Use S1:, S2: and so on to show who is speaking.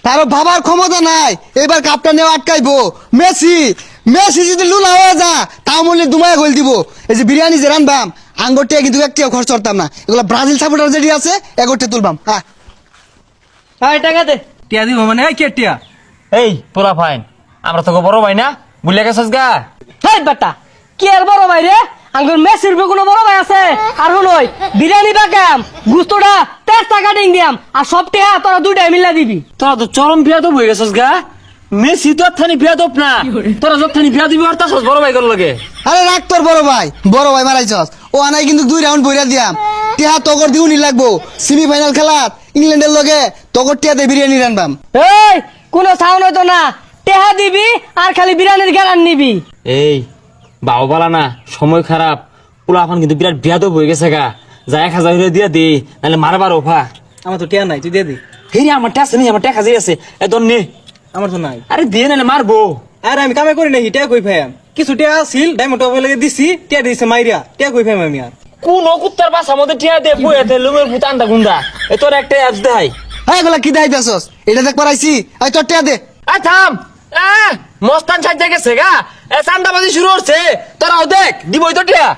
S1: তারও ভাবার ক্ষমতা নাই, এবার কাপটা নেওয়া আটকাইবো। মেসি মেসি যদি লুলা হয়ে যা তাও মূল্যে দুমায় গোল দিব। এই যে বিরিয়ানি যে রানবাম আঙ্গরটিয়া কিন্তু একটিও খরচ করতাম না, এগুলো ব্রাজিল সাপোর্টার যেটি আছে এগোটে তুলবাম। হ্যাঁ
S2: টাকা দে।
S3: টিয়া দিব মানে কে টিয়া?
S4: এই পোলা ফাইন, আমরা তোকে বড় ভাই না, বুঝলে গেছস গা?
S2: হেই বেটা, কি আর বড় ভাই রে? আঙ্গুর মেসির কোনো বড় ভাই আছে? আর হলই বিরিয়ানি বাগাম গুস্তোটা 13 টাকা ডিং দিয়াম, আর সব টেহা তোরা দুইটাই মিলা দিবি।
S4: তোরা তো চরম বিয়াদব হয়ে গেছস গা। মেসি তো থানি বিয়াদব না, তোরা যত থানি বিয়া দিবি আর তাছস বড় ভাই গেল লাগে।
S1: আরে রাখ তোর বড় ভাই মারাইছস। ও আনাই কিন্তু 2 রাউন্ড বইরা দিয়াম। টিহা তগর দিউনি লাগবো, সেমিফাইনাল খেলাত ইংল্যান্ডের লগে তগর টিয়াতে বিরিয়ানি রানবাম।
S2: এই কোনো সাউন্ড হইতো না, টেহা দিবি আর খালি বিরিয়ানির গ্যারান নিবি।
S4: এই বাও বালা না, সময় খারাপ, পোলা ফান কিন্তু বিরাট বিয়াদব হয়ে গেছে গা। যা 1000 হইলে দিয়া দে, নাহলে মারবার ওফা।
S3: আমার তো টিয়া নাই, তুই দিয়ে দি।
S4: হেই আমার টাকা নেই, আমার টাকা যে আছে এ দন নে।
S3: আমার তো নাই।
S4: আরে দিয়ে নাহলে মারবো।
S3: আরে আমি কামে করি নাই, টিয়া কই ফাইম? কিছু টিয়া আছিল ডায়মন্ড টপ লাগে দিছি, টিয়া দিছে মাইরিয়া, টিয়া কই ফাইম আমি আর?
S4: কোন কুত্তার বাসা মধ্যে টিয়া দে বইতে লুমের ভূত আন্দা গুন্দা। এ তোর একটা অ্যাপস দেখাই।
S1: হ্যাঁ এগুলা কি দেখাইতেছস? এটা দেখ পারাইছি, আই তোর টিয়া দে।
S4: আ থাম, মস্তান সাজে গেছে গা, এ চান্দাবাজি শুরু হচ্ছে, তোরাও দেখ দিবই তো টিয়া।